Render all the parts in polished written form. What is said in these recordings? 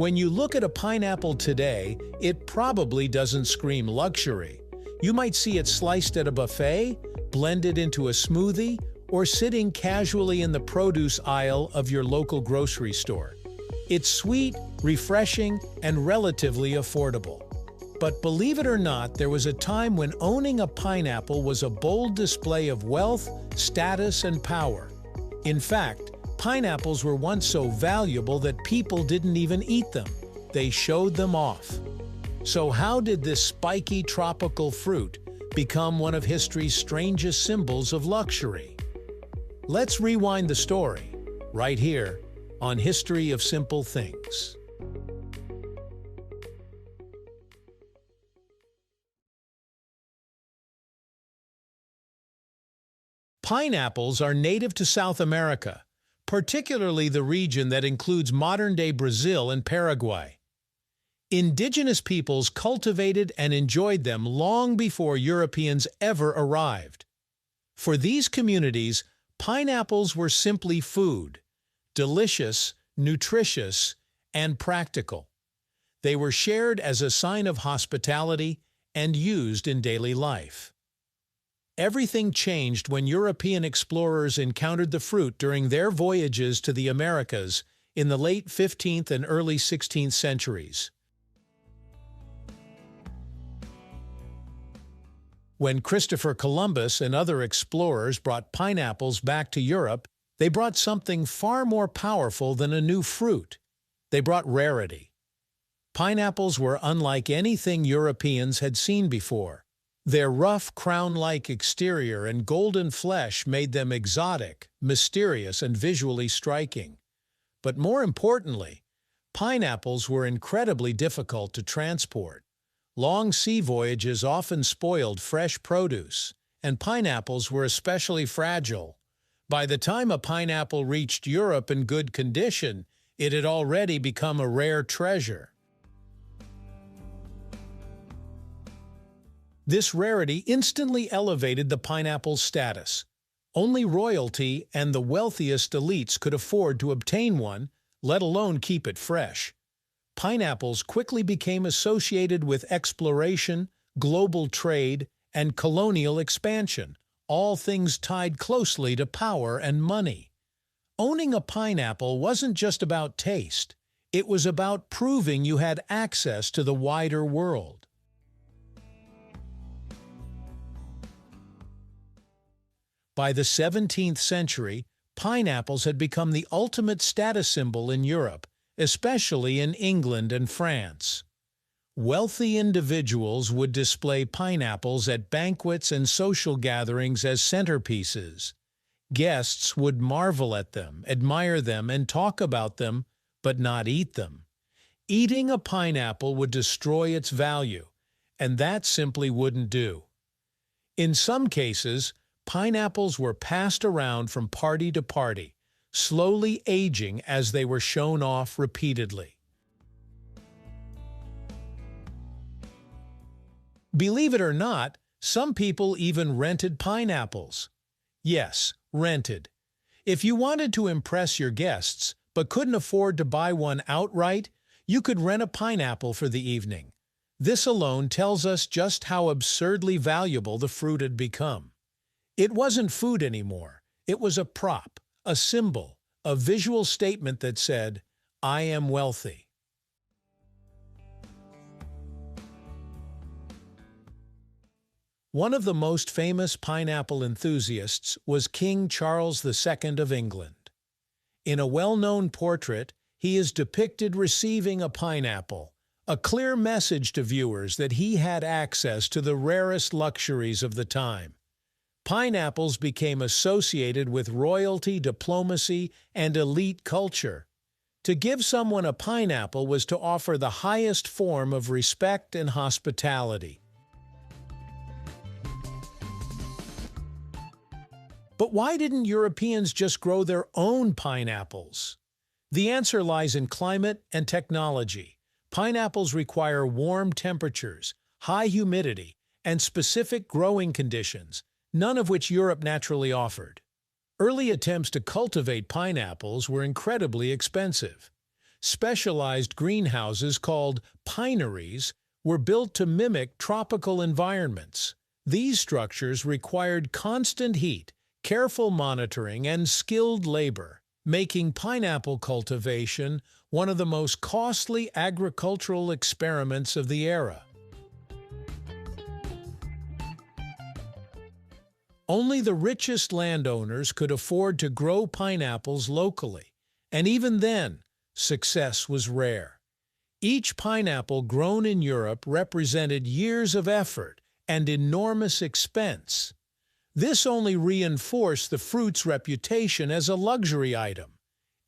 When you look at a pineapple today, it probably doesn't scream luxury. You might see it sliced at a buffet, blended into a smoothie, or sitting casually in the produce aisle of your local grocery store. It's sweet, refreshing, and relatively affordable. But believe it or not, there was a time when owning a pineapple was a bold display of wealth, status, and power. In fact, pineapples were once so valuable that people didn't even eat them. They showed them off. So how did this spiky tropical fruit become one of history's strangest symbols of luxury? Let's rewind the story, right here, on History of Simple Things. Pineapples are native to South America, particularly the region that includes modern-day Brazil and Paraguay. Indigenous peoples cultivated and enjoyed them long before Europeans ever arrived. For these communities, pineapples were simply food, delicious, nutritious, and practical. They were shared as a sign of hospitality and used in daily life. Everything changed when European explorers encountered the fruit during their voyages to the Americas in the late 15th and early 16th centuries. When Christopher Columbus and other explorers brought pineapples back to Europe, they brought something far more powerful than a new fruit. They brought rarity. Pineapples were unlike anything Europeans had seen before. Their rough, crown-like exterior and golden flesh made them exotic, mysterious, and visually striking. But more importantly, pineapples were incredibly difficult to transport. Long sea voyages often spoiled fresh produce, and pineapples were especially fragile. By the time a pineapple reached Europe in good condition, it had already become a rare treasure. This rarity instantly elevated the pineapple's status. Only royalty and the wealthiest elites could afford to obtain one, let alone keep it fresh. Pineapples quickly became associated with exploration, global trade, and colonial expansion, all things tied closely to power and money. Owning a pineapple wasn't just about taste. It was about proving you had access to the wider world. By the 17th century, pineapples had become the ultimate status symbol in Europe, especially in England and France. Wealthy individuals would display pineapples at banquets and social gatherings as centerpieces. Guests would marvel at them, admire them, and talk about them, but not eat them. Eating a pineapple would destroy its value, and that simply wouldn't do. In some cases, pineapples were passed around from party to party, slowly aging as they were shown off repeatedly. Believe it or not, some people even rented pineapples. Yes, rented. If you wanted to impress your guests but couldn't afford to buy one outright, you could rent a pineapple for the evening. This alone tells us just how absurdly valuable the fruit had become. It wasn't food anymore. It was a prop, a symbol, a visual statement that said, "I am wealthy." One of the most famous pineapple enthusiasts was King Charles II of England. In a well-known portrait, he is depicted receiving a pineapple, a clear message to viewers that he had access to the rarest luxuries of the time. Pineapples became associated with royalty, diplomacy, and elite culture. To give someone a pineapple was to offer the highest form of respect and hospitality. But why didn't Europeans just grow their own pineapples? The answer lies in climate and technology. Pineapples require warm temperatures, high humidity, and specific growing conditions, none of which Europe naturally offered. Early attempts to cultivate pineapples were incredibly expensive. specialized greenhouses called pineries were built to mimic tropical environments. These structures required constant heat, careful monitoring, and skilled labor, making pineapple cultivation one of the most costly agricultural experiments of the era. Only the richest landowners could afford to grow pineapples locally, and even then, success was rare. Each pineapple grown in Europe represented years of effort and enormous expense. This only reinforced the fruit's reputation as a luxury item.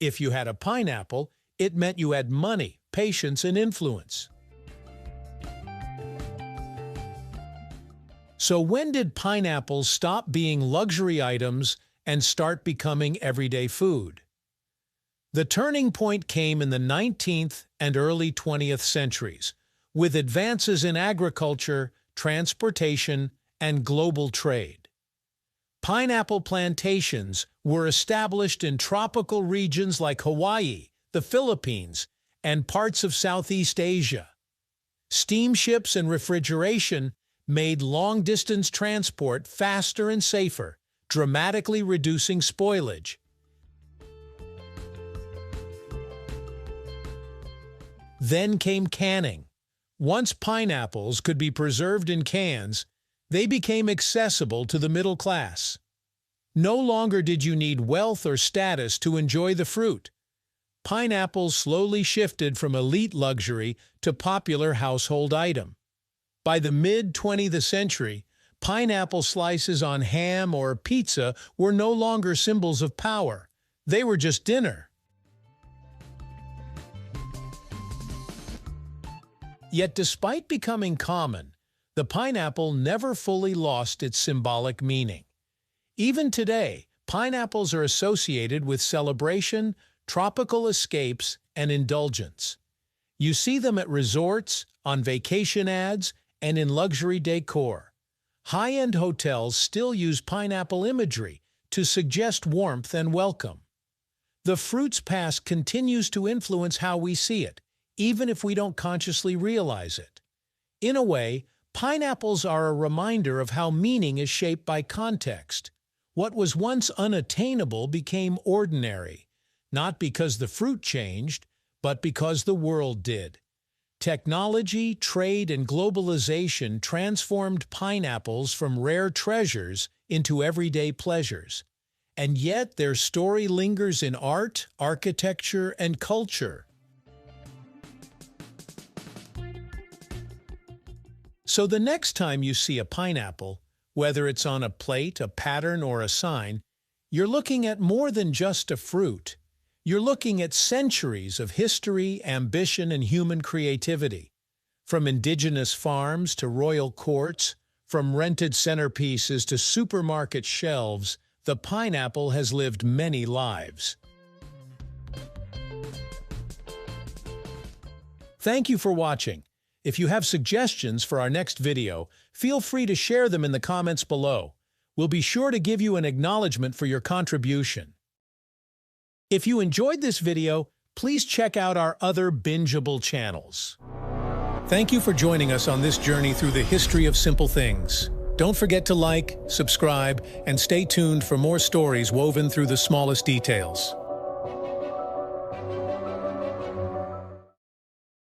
If you had a pineapple, it meant you had money, patience, and influence. So when did pineapples stop being luxury items and start becoming everyday food? The turning point came in the 19th and early 20th centuries, with advances in agriculture, transportation, and global trade. Pineapple plantations were established in tropical regions like Hawaii, the Philippines, and parts of Southeast Asia. Steamships and refrigeration made long-distance transport faster and safer, dramatically reducing spoilage. Then came canning. Once pineapples could be preserved in cans, they became accessible to the middle class. No longer did you need wealth or status to enjoy the fruit. Pineapples slowly shifted from elite luxury to popular household item. By the mid-20th century, pineapple slices on ham or pizza were no longer symbols of power. They were just dinner. Yet despite becoming common, the pineapple never fully lost its symbolic meaning. Even today, pineapples are associated with celebration, tropical escapes, and indulgence. You see them at resorts, on vacation ads, and in luxury decor. High-end hotels still use pineapple imagery to suggest warmth and welcome. The fruit's past continues to influence how we see it, even if we don't consciously realize it. In a way, pineapples are a reminder of how meaning is shaped by context. What was once unattainable became ordinary, not because the fruit changed, but because the world did. Technology, trade, and globalization transformed pineapples from rare treasures into everyday pleasures. And yet their story lingers in art, architecture, and culture. So the next time you see a pineapple, whether it's on a plate, a pattern, or a sign, you're looking at more than just a fruit. You're looking at centuries of history, ambition, and human creativity. From indigenous farms to royal courts, from rented centerpieces to supermarket shelves, the pineapple has lived many lives. Thank you for watching. If you have suggestions for our next video, feel free to share them in the comments below. We'll be sure to give you an acknowledgement for your contribution. If you enjoyed this video, please check out our other bingeable channels. Thank you for joining us on this journey through the history of simple things. Don't forget to like, subscribe, and stay tuned for more stories woven through the smallest details.